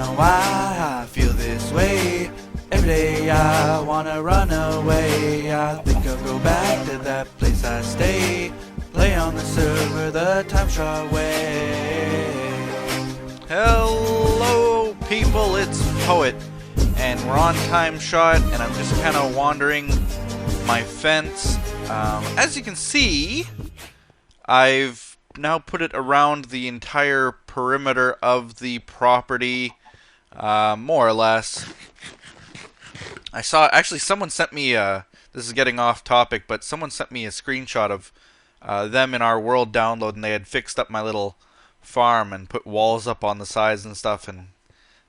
know why I feel this way. Every day I wanna run away. I think I'll go back to that place I stay. Play on the server the TimeShot way. Hello people, it's Poet, and we're on TimeShot, and I'm just kind of wandering my fence. As you can see, I've now put it around the entire perimeter of the property, more or less. I saw, actually someone sent me, this is getting off topic, but someone sent me a screenshot of them in our world download, and they had fixed up my little farm and put walls up on the sides and stuff, and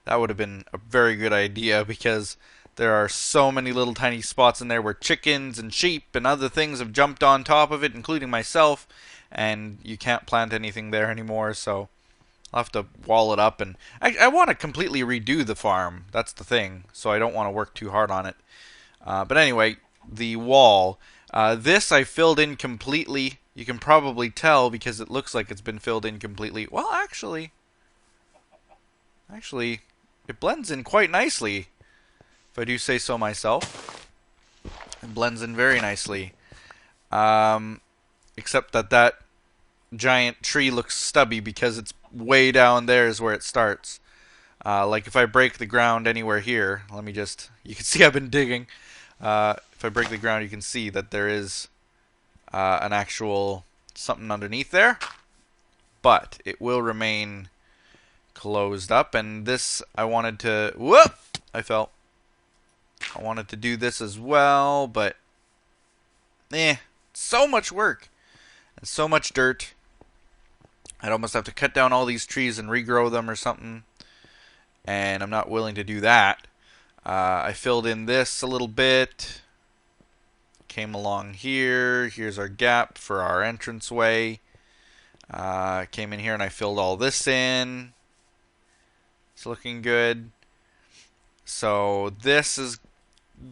that would have been a very good idea because there are so many little tiny spots in there where chickens and sheep and other things have jumped on top of it, including myself, and you can't plant anything there anymore, so I'll have to wall it up. And I want to completely redo the farm, that's the thing, so I don't want to work too hard on it. But anyway, the wall, this I filled in completely. You can probably tell because it looks like it's been filled in completely. Well, actually, it blends in quite nicely, if I do say so myself. It blends in very nicely. Except that giant tree looks stubby because it's way down there is where it starts. Like if I break the ground anywhere here, let me just, you can see I've been digging. If I break the ground, you can see that there is an actual something underneath there, but it will remain closed up. And this, I wanted to, whoop, I fell. I wanted to do this as well, but so much work and so much dirt. I'd almost have to cut down all these trees and regrow them or something, and I'm not willing to do that. I filled in this a little bit, came along here, here's our gap for our entranceway. Came in here and I filled all this in. It's looking good. So this is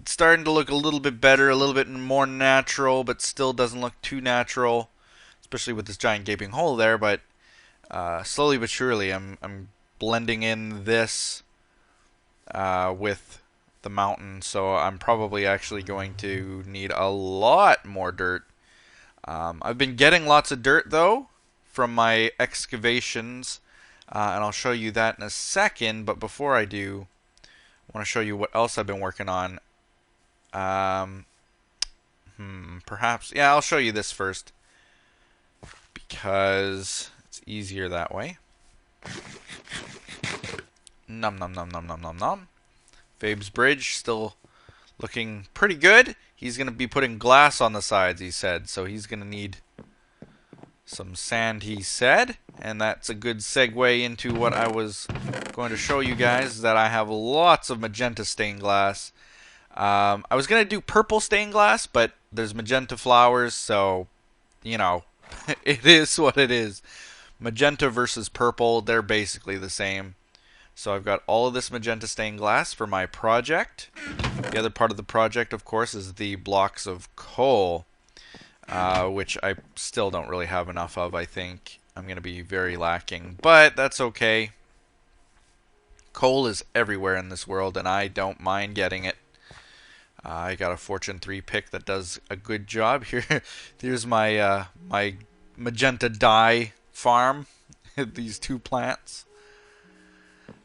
starting to look a little bit better, a little bit more natural, but still doesn't look too natural, especially with this giant gaping hole there. But slowly but surely I'm blending in this with the mountain, so I'm probably actually going to need a lot more dirt. I've been getting lots of dirt though from my excavations, and I'll show you that in a second. But before I do, I want to show you what else I've been working on. Perhaps, yeah, I'll show you this first because it's easier that way. Nom nom nom nom nom nom nom. Fabe's bridge still looking pretty good. He's going to be putting glass on the sides, he said, so he's going to need some sand, he said. And that's a good segue into what I was going to show you guys, that I have lots of magenta stained glass. I was going to do purple stained glass, but there's magenta flowers, so, you know, it is what it is. Magenta versus purple, they're basically the same. So I've got all of this magenta stained glass for my project. The other part of the project, of course, is the blocks of coal, which I still don't really have enough of. I think I'm going to be very lacking, but that's okay. Coal is everywhere in this world, and I don't mind getting it. I got a Fortune 3 pick that does a good job here. Here's my my magenta dye farm. These two plants.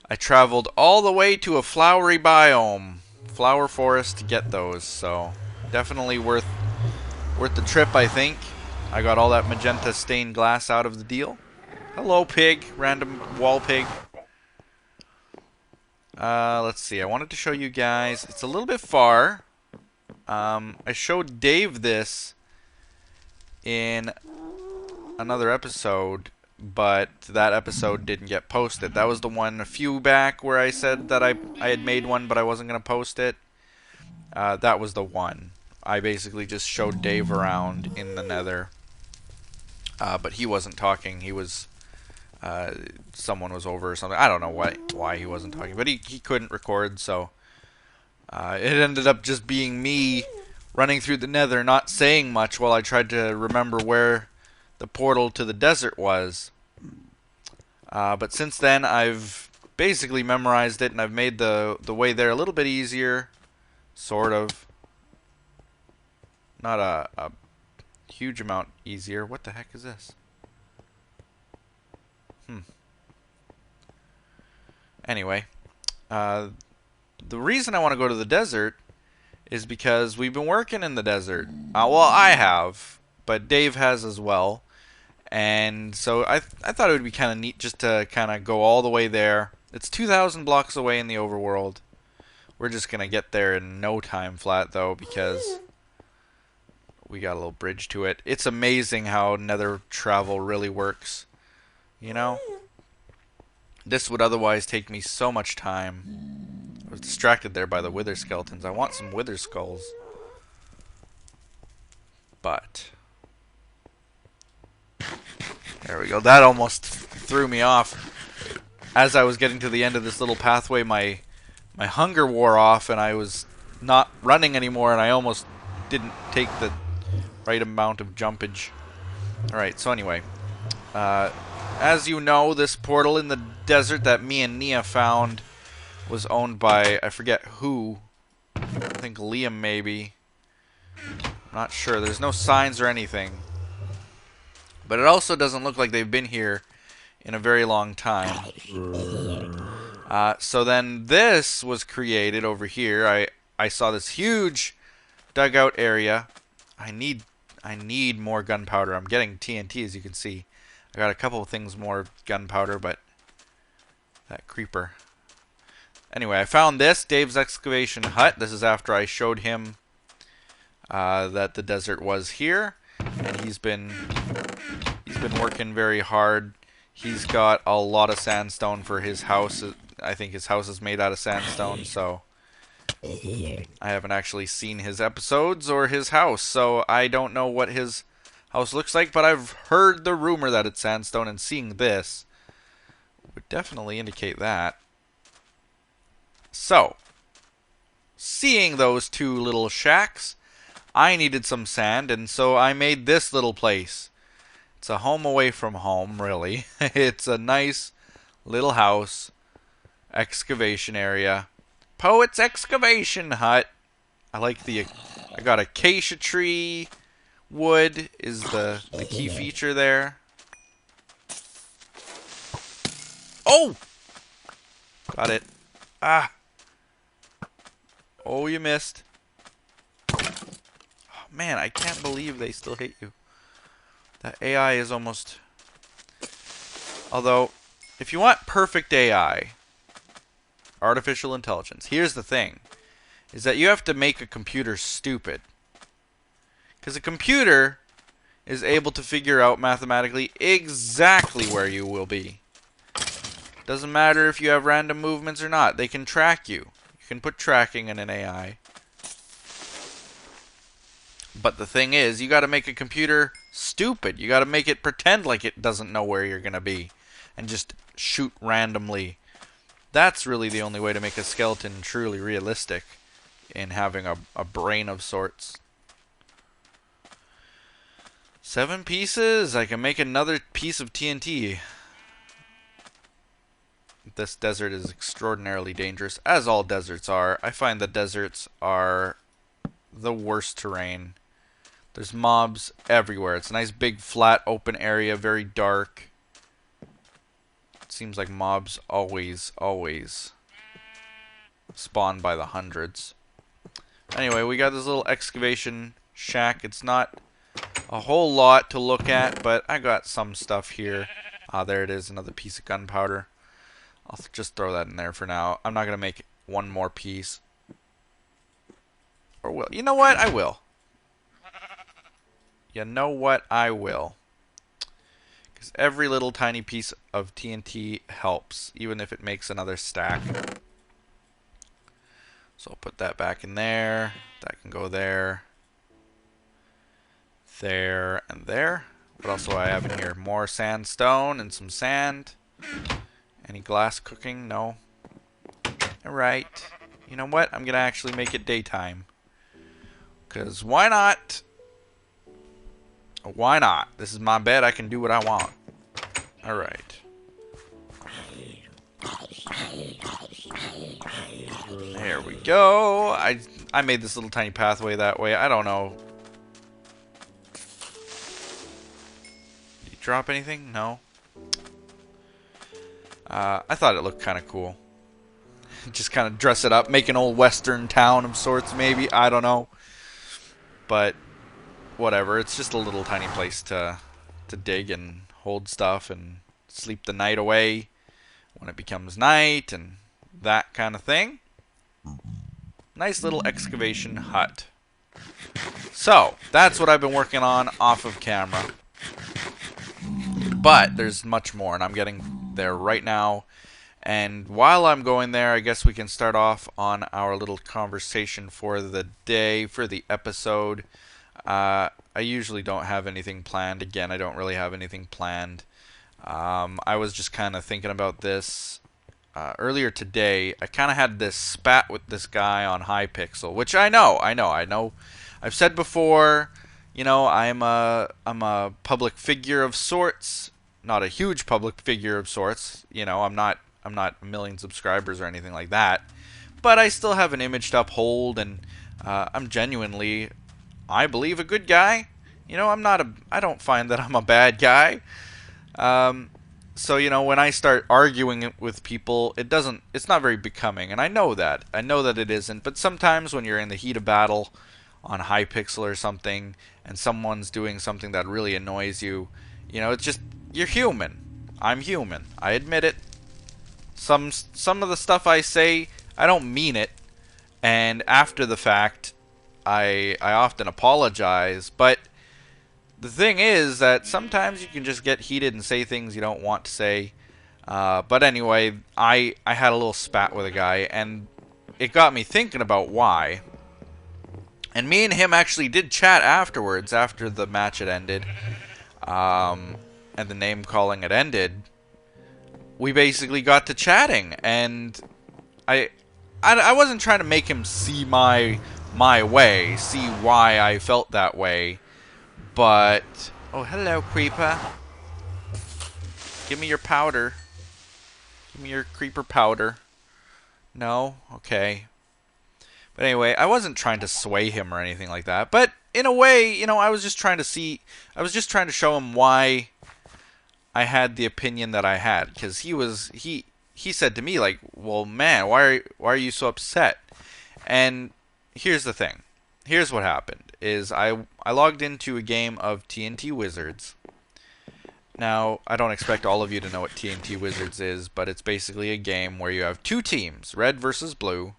I traveled all the way to a flowery biome, flower forest, to get those, so definitely worth the trip, I think. I got all that magenta stained glass out of the deal. Hello, pig, random wall pig. Let's see, I wanted to show you guys, it's a little bit far. I showed Dave this in another episode, but that episode didn't get posted. That was the one a few back where I said that I had made one, but I wasn't going to post it. That was the one. I basically just showed Dave around in the nether. But he wasn't talking. He was... someone was over or something. I don't know why he wasn't talking, but he couldn't record, so... it ended up just being me running through the nether, not saying much while I tried to remember where the portal to the desert was. But since then, I've basically memorized it, and I've made the way there a little bit easier, sort of. Not a huge amount easier. What the heck is this? Anyway, the reason I want to go to the desert is because we've been working in the desert. Well, I have, but Dave has as well. And so I thought it would be kind of neat just to kind of go all the way there. It's 2,000 blocks away in the overworld. We're just going to get there in no time flat, though, because we got a little bridge to it. It's amazing how nether travel really works. You know? This would otherwise take me so much time. I was distracted there by the wither skeletons. I want some wither skulls. But there we go. That almost threw me off. As I was getting to the end of this little pathway, my hunger wore off and I was not running anymore, and I almost didn't take the right amount of jumpage. Alright, so anyway. As you know, this portal in the desert that me and Nia found was owned by, I forget who. I think Liam, maybe. Not sure. There's no signs or anything. But it also doesn't look like they've been here in a very long time. So then this was created over here. I saw this huge dugout area. I need more gunpowder. I'm getting TNT, as you can see. I got a couple of things more gunpowder, but that creeper. Anyway, I found this, Dave's excavation hut. This is after I showed him that the desert was here, and he's been working very hard. He's got a lot of sandstone for his house. I think his house is made out of sandstone, so I haven't actually seen his episodes or his house, so I don't know what his house looks like, but I've heard the rumor that it's sandstone, and seeing this would definitely indicate that. So, seeing those two little shacks, I needed some sand, and so I made this little place. It's a home away from home, really. It's a nice little house, excavation area. Poet's excavation hut. I got acacia tree. Wood is the key feature there. Oh! Got it. Ah! Oh, you missed. Oh, man, I can't believe they still hit you. That AI is almost... Although, if you want perfect AI, artificial intelligence, here's the thing. Is that you have to make a computer stupid. Because a computer is able to figure out mathematically exactly where you will be. Doesn't matter if you have random movements or not. They can track you. You can put tracking in an AI. But the thing is, you got to make a computer stupid. You got to make it pretend like it doesn't know where you're going to be. And just shoot randomly. That's really the only way to make a skeleton truly realistic. In having a brain of sorts. 7 pieces. I can make another piece of TNT. This desert is extraordinarily dangerous, as all deserts are. I find that deserts are the worst terrain. There's mobs everywhere. It's a nice big flat open area, very dark. It seems like mobs always spawn by the hundreds. Anyway, we got this little excavation shack. It's not a whole lot to look at, but I got some stuff here. There it is, another piece of gunpowder. I'll just throw that in there for now. I'm not going to make one more piece. Or will. You know what? I will. You know what? I will. Because every little tiny piece of TNT helps, even if it makes another stack. So I'll put that back in there. That can go there. There and there. What else do I have in here? More sandstone and some sand. Any glass cooking? No. Alright. You know what? I'm going to actually make it daytime. Because why not? Why not? This is my bed. I can do what I want. Alright. go. I made this little tiny pathway that way. I don't know. Did you drop anything? No. I thought it looked kind of cool. Just kind of dress it up, make an old western town of sorts, maybe. I don't know. But whatever. It's just a little tiny place to dig and hold stuff and sleep the night away when it becomes night and that kind of thing. Nice little excavation hut. So, that's what I've been working on off of camera. But there's much more, and I'm getting there right now. And while I'm going there, I guess we can start off on our little conversation for the day, for the episode. I usually don't have anything planned. Again, I don't really have anything planned. I was just kind of thinking about this earlier today. I kind of had this spat with this guy on Hypixel, which I know. I've said before, you know, I'm a public figure of sorts, not a huge public figure of sorts. You know, I'm not a million subscribers or anything like that, but I still have an image to uphold, and I'm genuinely, I believe, a good guy. You know, I don't find that I'm a bad guy. So, you know, when I start arguing with people, it's not very becoming, and I know that it isn't, but sometimes when you're in the heat of battle on Hypixel or something, and someone's doing something that really annoys you, you know, it's just, you're human. I'm human. I admit it. Some of the stuff I say, I don't mean it, and after the fact, I often apologize, but the thing is that sometimes you can just get heated and say things you don't want to say. But anyway, I had a little spat with a guy, and it got me thinking about why. And me and him actually did chat afterwards, after the match had ended, and the name calling had ended. We basically got to chatting, and I wasn't trying to make him see my way, see why I felt that way. But, oh, hello, creeper. Give me your powder. Give me your creeper powder. No? Okay. But anyway, I wasn't trying to sway him or anything like that. But, in a way, you know, I was just trying to show him why I had the opinion that I had. Because he said to me, like, well, man, why are you so upset? And here's the thing. Here's what happened. Is I logged into a game of TNT Wizards. Now, I don't expect all of you to know what TNT Wizards is, but it's basically a game where you have two teams, red versus blue,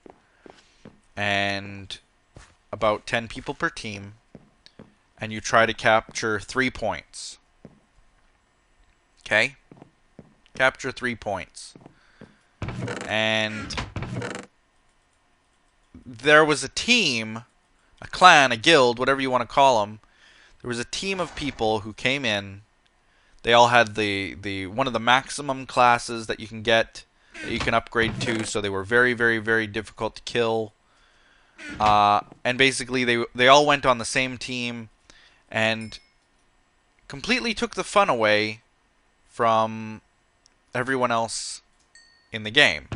and about 10 people per team, and you try to capture 3 points. Okay? Capture 3 points. And there was a team, a clan, a guild, whatever you want to call them. There was a team of people who came in. They all had the one of the maximum classes that you can get, that you can upgrade to, so they were very, very, very difficult to kill. And basically they all went on the same team and completely took the fun away from everyone else in the game.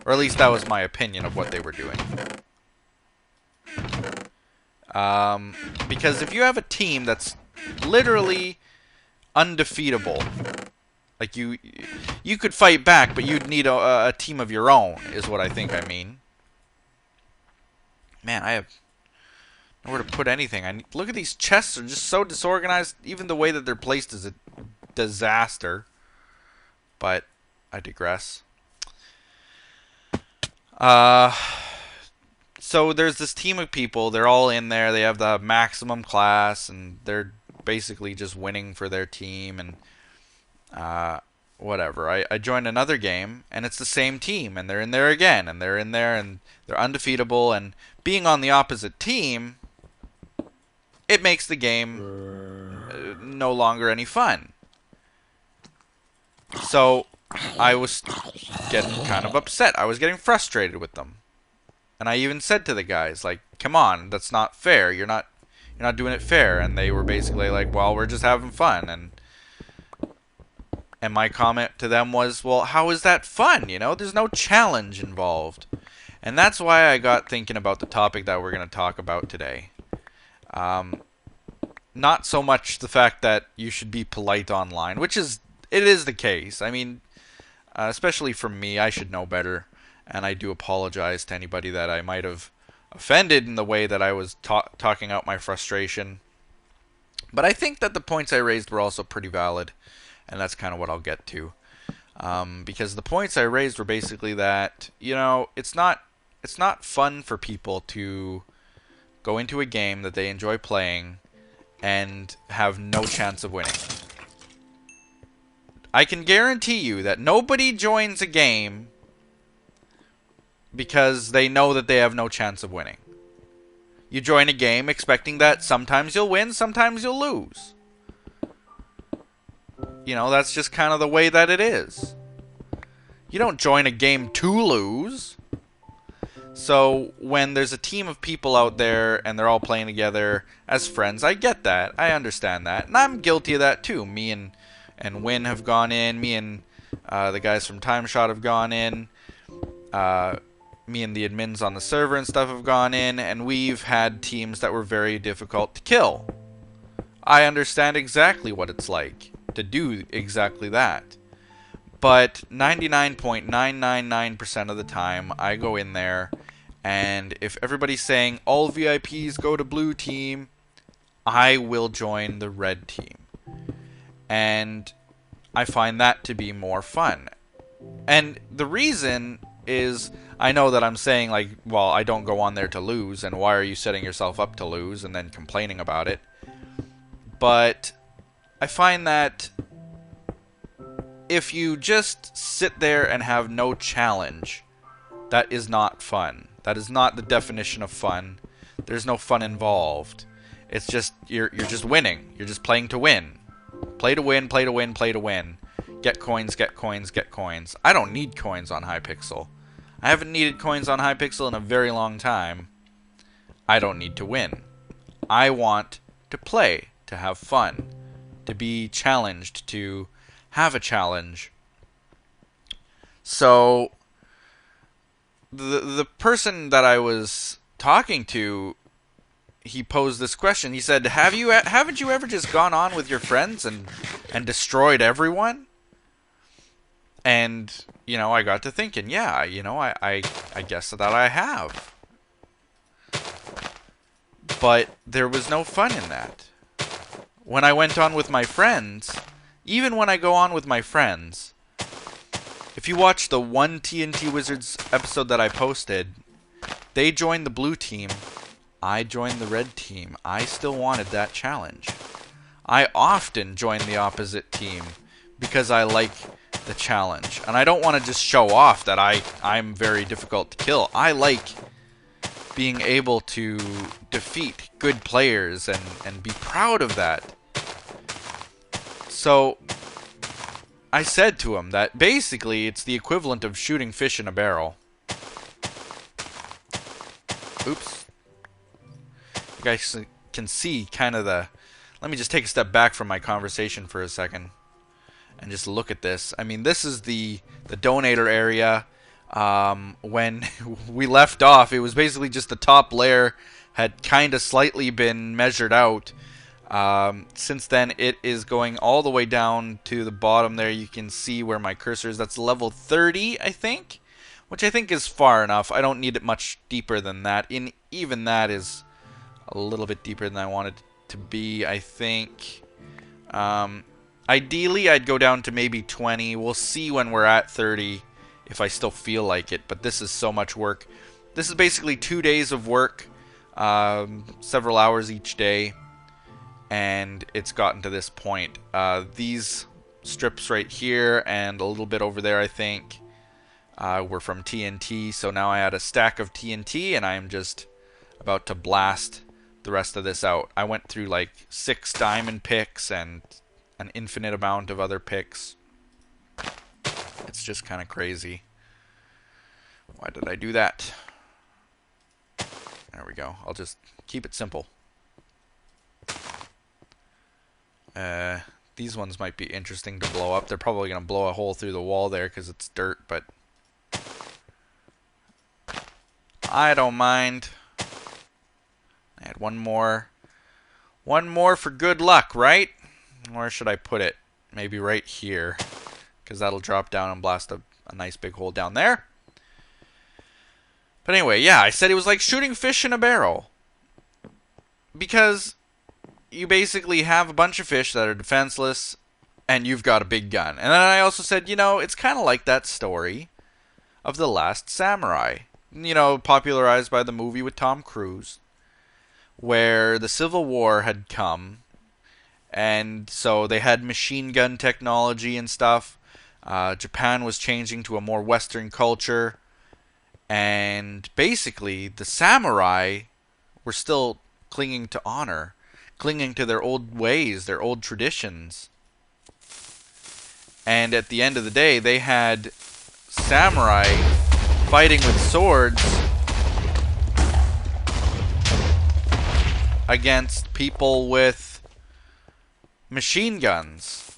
Or at least that was my opinion of what they were doing. Because if you have a team that's literally undefeatable, like you could fight back, but you'd need a team of your own, is what I think I mean. Man, I have nowhere to put anything. Look at these chests, are just so disorganized. Even the way that they're placed is a disaster. But I digress. So there's this team of people. They're all in there. They have the maximum class, and they're basically just winning for their team. And whatever. I joined another game, and it's the same team, and they're in there again, and they're in there, and they're undefeatable. And being on the opposite team, it makes the game no longer any fun. So I was getting kind of upset. I was getting frustrated with them. And I even said to the guys, like, come on, that's not fair. You're not doing it fair. And they were basically like, well, we're just having fun. And my comment to them was, well, how is that fun? You know, there's no challenge involved. And that's why I got thinking about the topic that we're going to talk about today. Not so much the fact that you should be polite online, which it is the case. I mean, especially for me, I should know better. And I do apologize to anybody that I might have offended in the way that I was talking out my frustration. But I think that the points I raised were also pretty valid. And that's kind of what I'll get to. Because the points I raised were basically that, you know, it's not fun for people to go into a game that they enjoy playing and have no chance of winning. I can guarantee you that nobody joins a game because they know that they have no chance of winning. You join a game expecting that sometimes you'll win, sometimes you'll lose. You know, that's just kind of the way that it is. You don't join a game to lose. So when there's a team of people out there and they're all playing together as friends, I get that. I understand that. And I'm guilty of that too. Me and Win have gone in. Me and the guys from TimeShot have gone in. Me and the admins on the server and stuff have gone in. And we've had teams that were very difficult to kill. I understand exactly what it's like to do exactly that. But 99.999% of the time, I go in there, and if everybody's saying all VIPs go to blue team, I will join the red team. And I find that to be more fun. And the reason is, I know that I'm saying, like, well, I don't go on there to lose, and why are you setting yourself up to lose, and then complaining about it. But I find that if you just sit there and have no challenge, that is not fun. That is not the definition of fun. There's no fun involved. It's just, you're just winning. You're just playing to win. Play to win, play to win, play to win. Get coins, get coins, get coins. I don't need coins on Hypixel. I haven't needed coins on Hypixel in a very long time. I don't need to win. I want to play, to have fun, to be challenged, to have a challenge. So the person that I was talking to, he posed this question. He said, haven't you ever just gone on with your friends and destroyed everyone? And, you know, I got to thinking, yeah, you know, I guess that I have. But there was no fun in that. When I went on with my friends, even when I go on with my friends, if you watch the one TNT Wizards episode that I posted, they joined the blue team, I joined the red team. I still wanted that challenge. I often join the opposite team because I like the challenge. And I don't want to just show off that I'm very difficult to kill. I like being able to defeat good players and be proud of that. So I said to him that basically it's the equivalent of shooting fish in a barrel. Oops. You guys can see kind of the... Let me just take a step back from my conversation for a second and just look at this. I mean, this is the donator area. When we left off, it was basically just the top layer had kind of slightly been measured out. Since then, it is going all the way down to the bottom there. You can see where my cursor is. That's level 30, I think, which I think is far enough. I don't need it much deeper than that. Even that is a little bit deeper than I wanted it to be, I think. Ideally, I'd go down to maybe 20. We'll see when we're at 30 if I still feel like it, but this is so much work. This is basically 2 days of work, several hours each day, and it's gotten to this point. These strips right here and a little bit over there, I think, were from TNT, so now I had a stack of TNT, and I'm just about to blast the rest of this out. I went through like 6 diamond picks and an infinite amount of other picks. It's just kind of crazy. Why did I do that? There we go. I'll just keep it simple. These ones might be interesting to blow up. They're probably going to blow a hole through the wall there because it's dirt, but I don't mind. I had one more. One more for good luck, right? Where should I put it? Maybe right here. Because that'll drop down and blast a nice big hole down there. But anyway, yeah, I said it was like shooting fish in a barrel. Because you basically have a bunch of fish that are defenseless, and you've got a big gun. And then I also said, you know, it's kind of like that story of The Last Samurai. You know, popularized by the movie with Tom Cruise, where the Civil War had come, and so they had machine gun technology and stuff. Japan was changing to a more Western culture, and basically the samurai were still clinging to honor, clinging to their old ways, their old traditions. And at the end of the day, they had samurai fighting with swords against people with machine guns.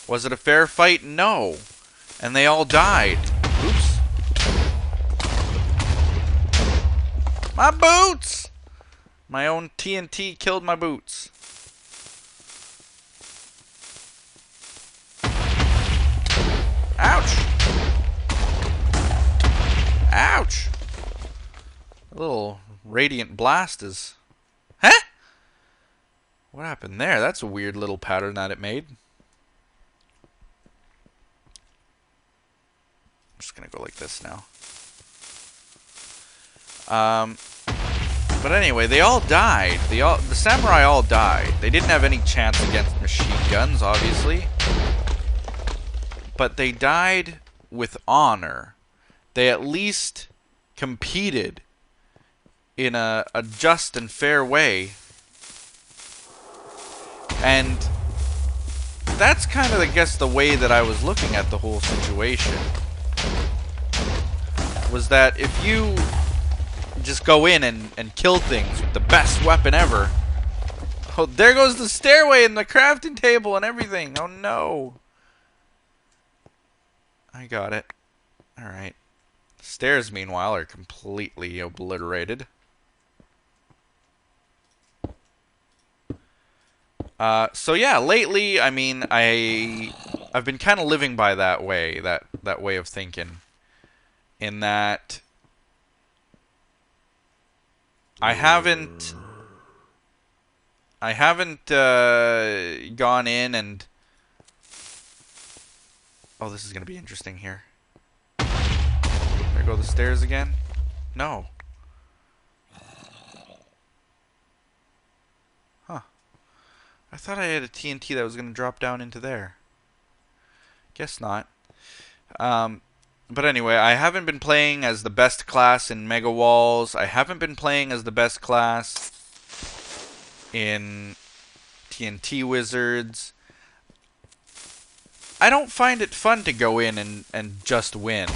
Was it a fair fight? No. And they all died. Oops. My boots! My own TNT killed my boots. Ouch! Ouch! A little radiant blast is... Huh? What happened there? That's a weird little pattern that it made. I'm just gonna go like this now. But anyway, they all died. The samurai all died. They didn't have any chance against machine guns, obviously. But they died with honor. They at least competed in a just and fair way. And that's kind of, I guess, the way that I was looking at the whole situation. Was that if you just go in and kill things with the best weapon ever... Oh, there goes the stairway and the crafting table and everything. Oh, no. I got it. Alright. The stairs, meanwhile, are completely obliterated. So yeah, lately, I mean, I've been kind of living by that way, that way of thinking. In that I haven't gone in and... Oh, this is going to be interesting here. There go the stairs again? No. Huh. I thought I had a TNT that was going to drop down into there. Guess not. But anyway, I haven't been playing as the best class in Mega Walls. I haven't been playing as the best class in TNT Wizards. I don't find it fun to go in and just win.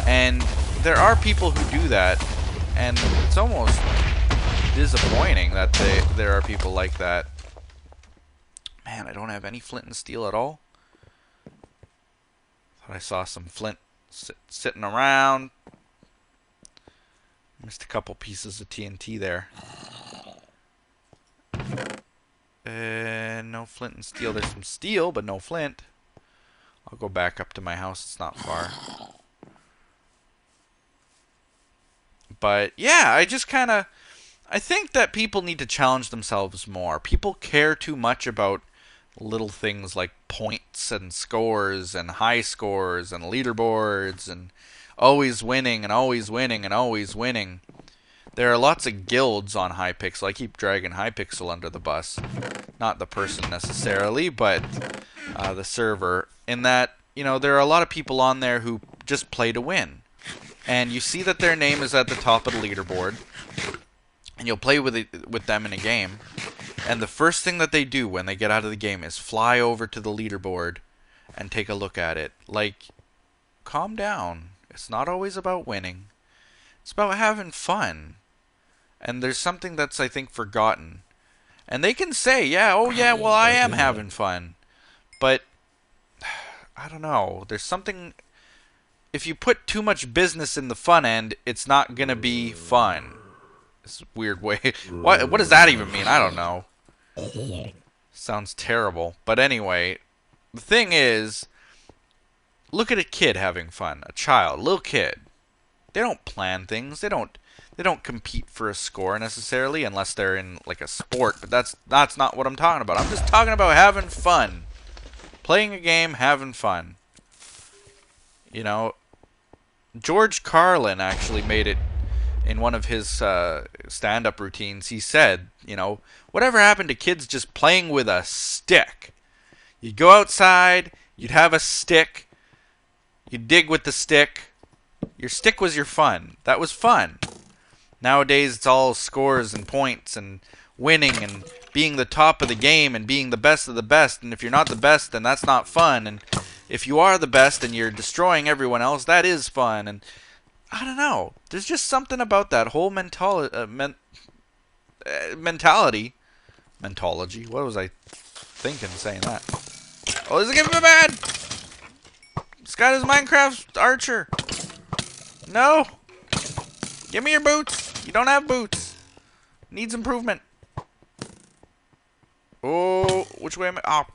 And there are people who do that, and it's almost disappointing that there are people like that. Man, I don't have any flint and steel at all. Thought I saw some flint sitting around. Missed a couple pieces of TNT there. No flint and steel. There's some steel, but no flint. I'll go back up to my house. It's not far. But yeah, I just kind of... I think that people need to challenge themselves more. People care too much about little things like points and scores and high scores and leaderboards and always winning and always winning and always winning. There are lots of guilds on Hypixel. I keep dragging Hypixel under the bus. Not the person necessarily, but the server. In that, you know, there are a lot of people on there who just play to win. And you see that their name is at the top of the leaderboard. And you'll play with them in a game. And the first thing that they do when they get out of the game is fly over to the leaderboard and take a look at it. Like, calm down. It's not always about winning. It's about having fun. And there's something that's, I think, forgotten. And they can say, yeah, oh yeah, well, I am having fun. But, I don't know. There's something if you put too much business in the fun end, it's not gonna be fun. It's a weird way. What does that even mean? I don't know. Sounds terrible. But anyway, the thing is, look at a kid having fun. A child, little kid. They don't plan things. They don't compete for a score necessarily unless they're in like a sport, but that's not what I'm talking about. I'm just talking about having fun. Playing a game, having fun. You know, George Carlin actually made it in one of his stand-up routines. He said, you know, whatever happened to kids just playing with a stick? You'd go outside, you'd have a stick, you'd dig with the stick. Your stick was your fun. That was fun. Nowadays, it's all scores and points and winning and being the top of the game and being the best of the best. And if you're not the best, then that's not fun. And if you are the best and you're destroying everyone else, that is fun. And I don't know. There's just something about that whole mentology. Mentology. What was I thinking saying that? Oh, is it getting bad? Scott is Minecraft Archer. No. Give me your boots. You don't have boots. Needs improvement. Oh, which way am I? Oh.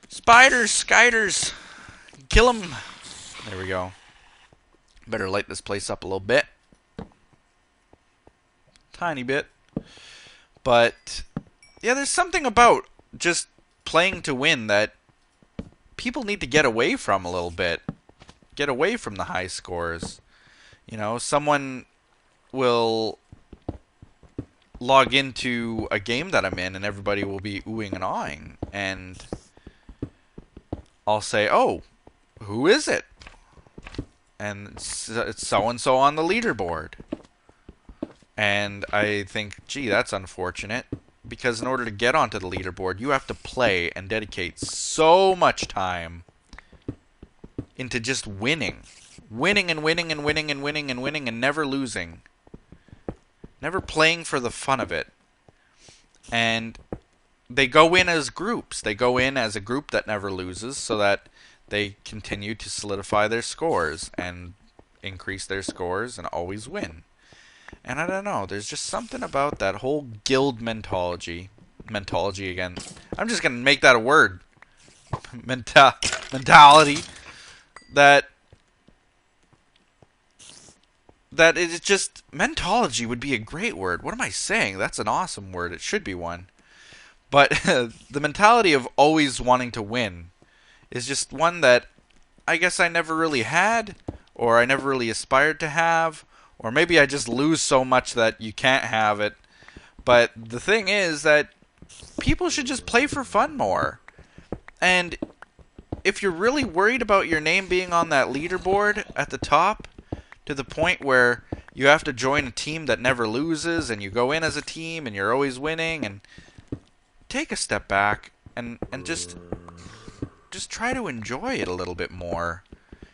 Spiders, skyders. Kill them. There we go. Better light this place up a little bit. Tiny bit. But, yeah, there's something about just playing to win that people need to get away from a little bit. Get away from the high scores. You know, someone will log into a game that I'm in and everybody will be oohing and awing. And I'll say, oh, who is it? And it's so-and-so on the leaderboard. And I think, gee, that's unfortunate. Because in order to get onto the leaderboard, you have to play and dedicate so much time into just winning. Winning and winning and winning and winning and winning and never losing. Never playing for the fun of it. And they go in as groups. They go in as a group that never loses so that they continue to solidify their scores and increase their scores and always win. And I don't know, there's just something about that whole guild mentology. Mentology again. I'm just going to make that a word. Mentality. That it is just, mentology would be a great word. What am I saying? That's an awesome word. It should be one. But the mentality of always wanting to win is just one that I guess I never really had, or I never really aspired to have, or maybe I just lose so much that you can't have it. But the thing is that people should just play for fun more. And if you're really worried about your name being on that leaderboard at the top, to the point where you have to join a team that never loses, and you go in as a team and you're always winning, and take a step back and just try to enjoy it a little bit more.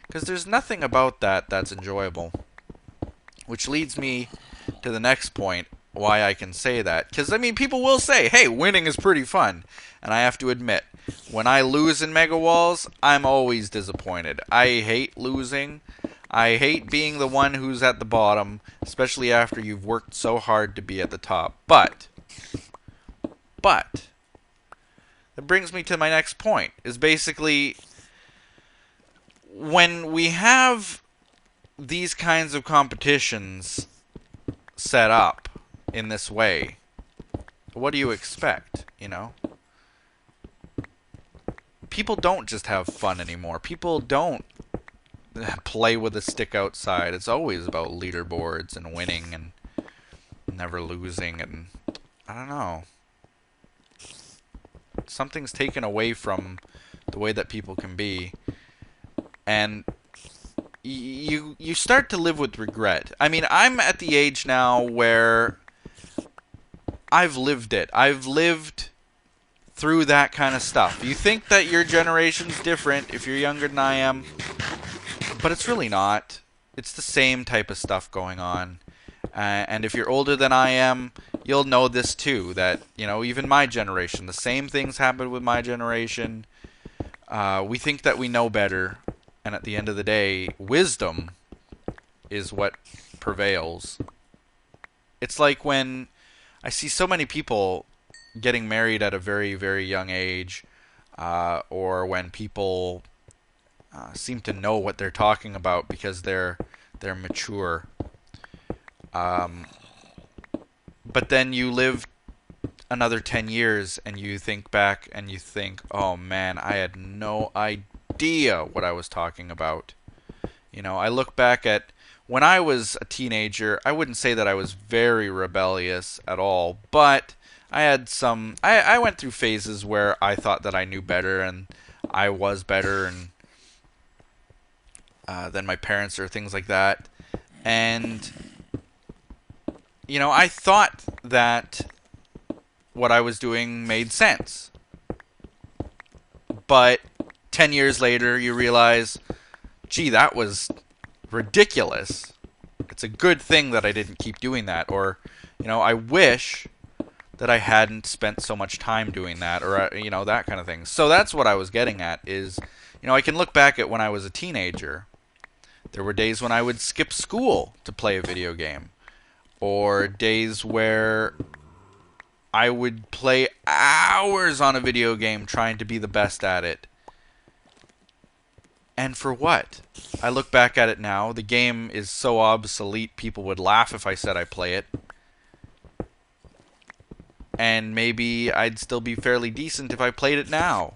Because there's nothing about that that's enjoyable. Which leads me to the next point, why I can say that. Because, I mean, people will say, hey, winning is pretty fun. And I have to admit, when I lose in Mega Walls, I'm always disappointed. I hate losing. I hate being the one who's at the bottom, especially after you've worked so hard to be at the top. But, that brings me to my next point, is basically, when we have these kinds of competitions set up in this way, what do you expect, you know? People don't just have fun anymore. People don't play with a stick outside. It's always about leaderboards and winning and never losing, and I don't know. Something's taken away from the way that people can be, and you start to live with regret. I mean, I'm at the age now where I've lived it. I've lived through that kind of stuff. You think that your generation's different if you're younger than I am, but it's really not. It's the same type of stuff going on. And if you're older than I am, you'll know this too, that, you know, even my generation, the same things happened with my generation. We think that we know better, and at the end of the day, wisdom is what prevails. It's like when I see so many people getting married at a very, very young age, or when people seem to know what they're talking about because they're mature. But then you live another 10 years and you think back and you think, oh man, I had no idea what I was talking about. You know, I look back at when I was a teenager, I wouldn't say that I was very rebellious at all, but I had some, I went through phases where I thought that I knew better and I was better and than my parents or things like that. And, you know, I thought that what I was doing made sense. But 10 years later, you realize, gee, that was ridiculous. It's a good thing that I didn't keep doing that. Or, you know, I wish that I hadn't spent so much time doing that. Or, you know, that kind of thing. So that's what I was getting at is, you know, I can look back at when I was a teenager. There were days when I would skip school to play a video game. Or days where I would play hours on a video game trying to be the best at it. And for what? I look back at it now. The game is so obsolete, people would laugh if I said I play it. And maybe I'd still be fairly decent if I played it now.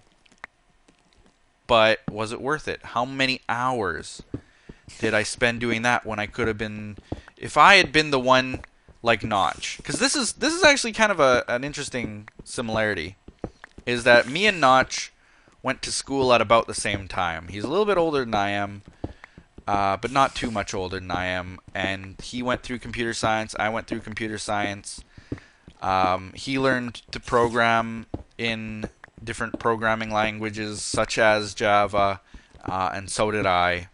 But was it worth it? How many hours did I spend doing that when I could have been... If I had been the one like Notch... Because this is actually kind of an interesting similarity. Is that me and Notch went to school at about the same time. He's a little bit older than I am. But not too much older than I am. And he went through computer science. I went through computer science. He learned to program in different programming languages such as Java. And so did I.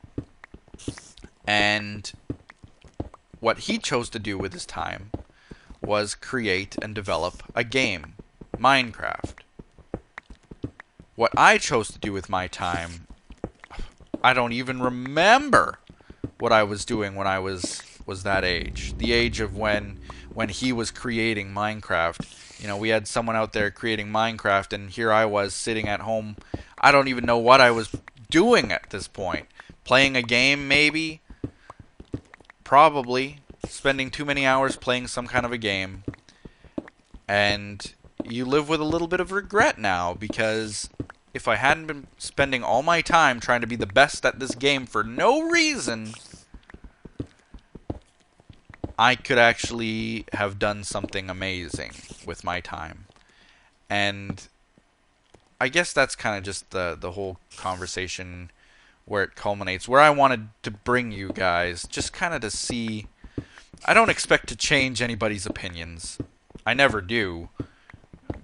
And what he chose to do with his time was create and develop a game, Minecraft. What I chose to do with my time, I don't even remember what I was doing when I was that age. The age of when he was creating Minecraft. You know, we had someone out there creating Minecraft, and here I was sitting at home. I don't even know what I was doing at this point. Playing a game, maybe? Probably. Spending too many hours playing some kind of a game. And you live with a little bit of regret now, because if I hadn't been spending all my time trying to be the best at this game for no reason, I could actually have done something amazing with my time. And I guess that's kind of just the whole conversation where it culminates, where I wanted to bring you guys, just kind of to see. I don't expect to change anybody's opinions. I never do.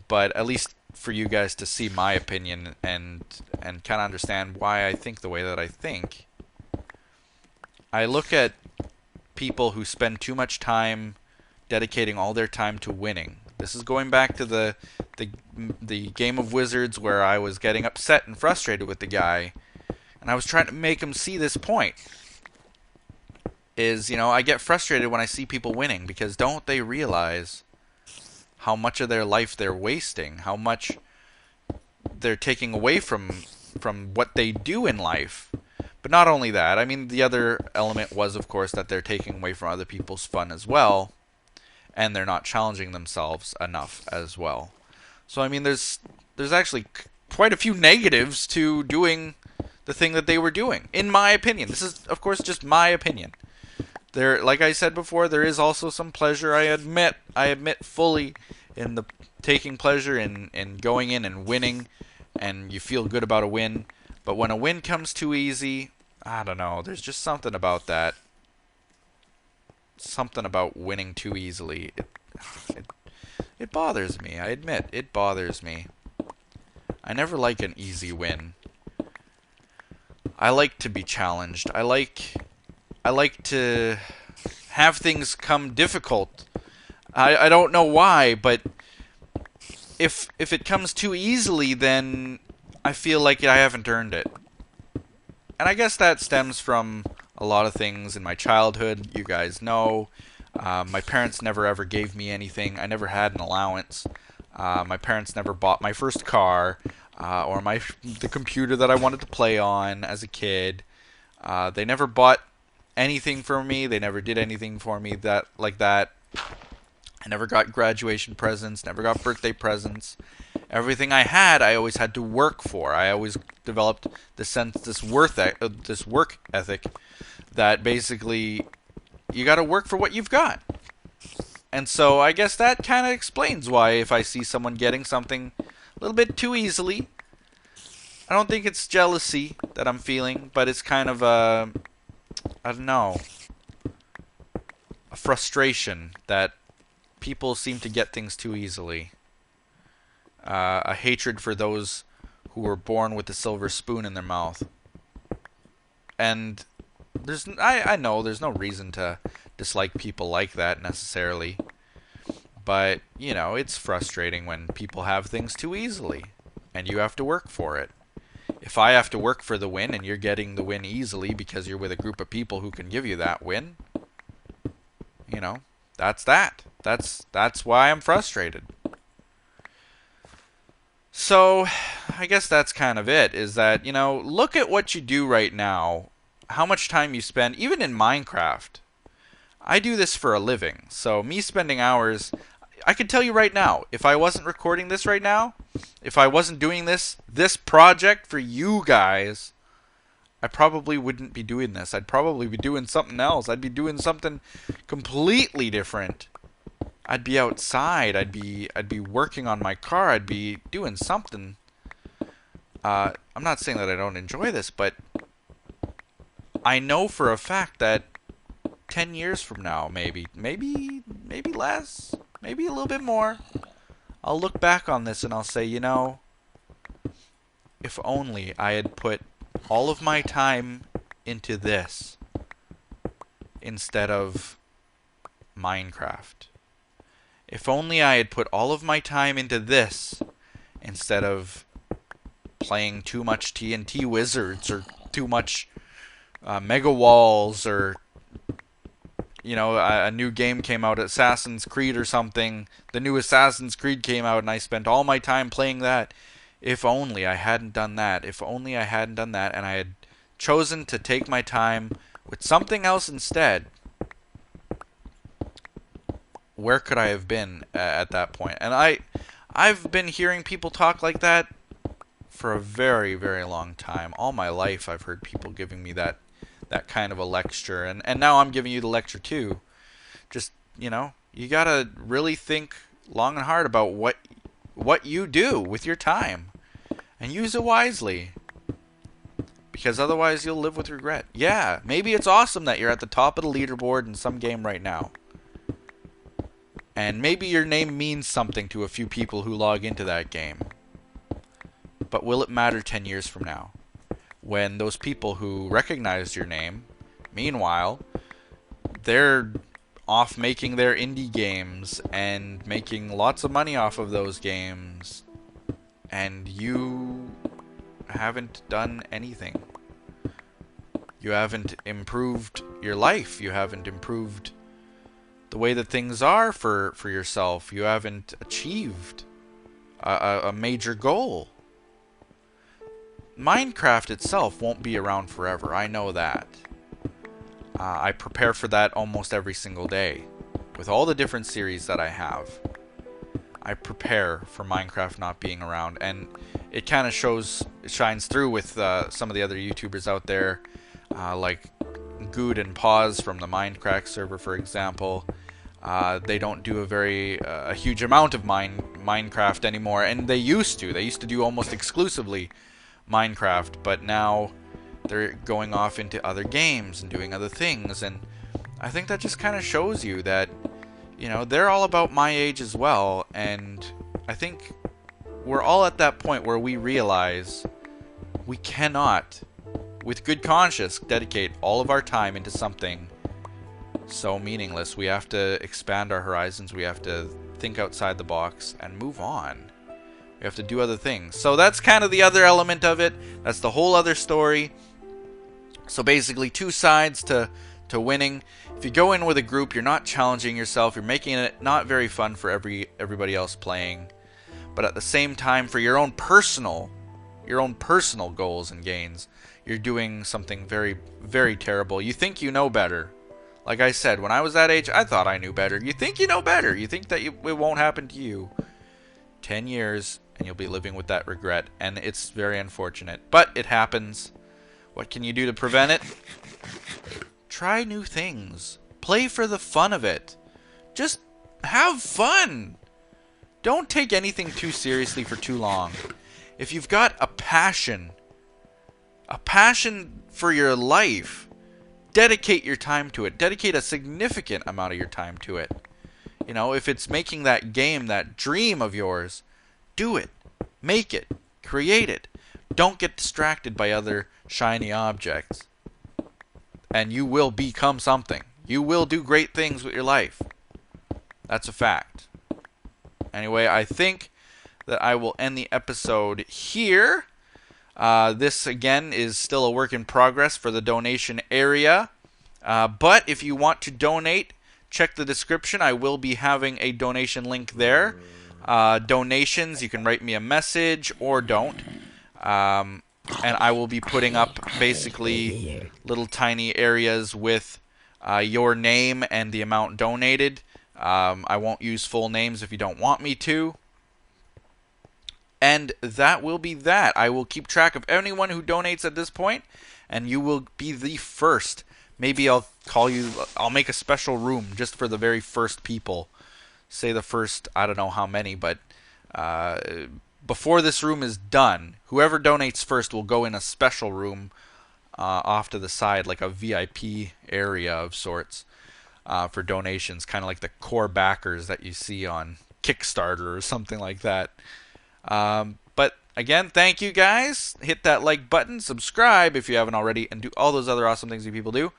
But at least for you guys to see my opinion and kind of understand why I think the way that I think. I look at people who spend too much time dedicating all their time to winning. This is going back to the game of Wizards where I was getting upset and frustrated with the guy. And I was trying to make him see this point. Is, you know, I get frustrated when I see people winning because don't they realize how much of their life they're wasting, how much they're taking away from what they do in life. But not only that, I mean, the other element was, of course, that they're taking away from other people's fun as well, and they're not challenging themselves enough as well. So, I mean, there's actually quite a few negatives to doing the thing that they were doing, in my opinion. This is, of course, just my opinion. There, like I said before, there is also some pleasure. I admit fully in the taking pleasure in going in and winning, and you feel good about a win. But when a win comes too easy, I don't know. There's just something about that. Something about winning too easily. It bothers me. I admit it bothers me. I never like an easy win. I like to be challenged. I like to have things come difficult. I don't know why, but if it comes too easily, then I feel like I haven't earned it. And I guess that stems from a lot of things in my childhood. You guys know. My parents never ever gave me anything. I never had an allowance. My parents never bought my first car or the computer that I wanted to play on as a kid. They never bought anything for me. They never did anything for me like that. I never got graduation presents, never got birthday presents. Everything I had, I always had to work for. I always developed this work ethic that basically you got to work for what you've got. And so I guess that kind of explains why if I see someone getting something a little bit too easily, I don't think it's jealousy that I'm feeling, but it's kind of I don't know, a frustration that people seem to get things too easily. A hatred for those who were born with a silver spoon in their mouth. And I know there's no reason to dislike people like that necessarily. But, you know, it's frustrating when people have things too easily. And you have to work for it. If I have to work for the win and you're getting the win easily because you're with a group of people who can give you that win, you know, that's that. That's why I'm frustrated. So, I guess that's kind of it, is that, you know, look at what you do right now, how much time you spend, even in Minecraft. I do this for a living, so me spending hours, I can tell you right now, if I wasn't recording this right now, if I wasn't doing this project for you guys, I probably wouldn't be doing this. I'd probably be doing something else. I'd be doing something completely different. I'd be outside. I'd be working on my car. I'd be doing something. I'm not saying that I don't enjoy this, but I know for a fact that 10 years from now, maybe less, maybe a little bit more, I'll look back on this and I'll say, you know, if only I had put all of my time into this instead of Minecraft. If only I had put all of my time into this instead of playing too much TNT Wizards or too much Mega Walls, or, you know, a new game came out, Assassin's Creed or something. The new Assassin's Creed came out and I spent all my time playing that. If only I hadn't done that. If only I hadn't done that and I had chosen to take my time with something else instead. Where could I have been at that point? And I've been hearing people talk like that for a very, very long time. All my life I've heard people giving me that kind of a lecture. And now I'm giving you the lecture too. Just, you know, you gotta really think long and hard about what you do with your time. And use it wisely. Because otherwise you'll live with regret. Yeah, maybe it's awesome that you're at the top of the leaderboard in some game right now. And maybe your name means something to a few people who log into that game. But will it matter 10 years from now? When those people who recognized your name, meanwhile, they're off making their indie games and making lots of money off of those games. And you haven't done anything. You haven't improved your life. You haven't improved the way that things are for yourself. You haven't achieved a major goal. Minecraft itself won't be around forever. I know that. I prepare for that almost every single day. With all the different series that I have, I prepare for Minecraft not being around. And it kind of shines through with some of the other YouTubers out there, like Good and Pause from the TimeShot Server, for example. They don't do a huge amount of Minecraft anymore, and they used to. They used to do almost exclusively Minecraft, but now they're going off into other games and doing other things, and I think that just kind of shows you that, you know, they're all about my age as well, and I think we're all at that point where we realize we cannot, with good conscience, dedicate all of our time into something so meaningless. We have to expand our horizons. We have to think outside the box and move on. We have to do other things. So that's kind of the other element of it. That's the whole other story. So basically, two sides to winning. If you go in with a group, you're not challenging yourself. You're making it not very fun for everybody else playing. But at the same time, for your own personal goals and gains, you're doing something very, very terrible. You think you know better. Like I said, when I was that age, I thought I knew better. You think you know better. You think that it won't happen to you. 10 years, and you'll be living with that regret. And it's very unfortunate. But it happens. What can you do to prevent it? Try new things. Play for the fun of it. Just have fun. Don't take anything too seriously for too long. If you've got a passion for your life, dedicate your time to it. Dedicate a significant amount of your time to it. You know, if it's making that game, that dream of yours, do it. Make it. Create it. Don't get distracted by other shiny objects. And you will become something. You will do great things with your life. That's a fact. Anyway, I think that I will end the episode here. This, again, is still a work in progress for the donation area. But if you want to donate, check the description. I will be having a donation link there. Donations, you can write me a message or don't. And I will be putting up basically little tiny areas with your name and the amount donated. I won't use full names if you don't want me to. And that will be that. I will keep track of anyone who donates at this point, and you will be the first. Maybe I'll call you, I'll make a special room just for the very first people. Say the first, I don't know how many, but before this room is done, whoever donates first will go in a special room off to the side, like a VIP area of sorts for donations, kind of like the core backers that you see on Kickstarter or something like that. But again, thank you guys. Hit that like button, subscribe if you haven't already, and do all those other awesome things you people do.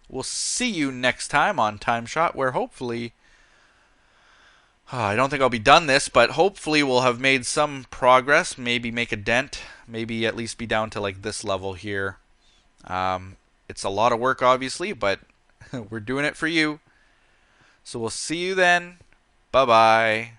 We'll see you next time on TimeShot, where hopefully, I don't think I'll be done this, but hopefully we'll have made some progress, maybe make a dent, maybe at least be down to like this level here. It's a lot of work, obviously, but we're doing it for you. So we'll see you then. Bye-bye.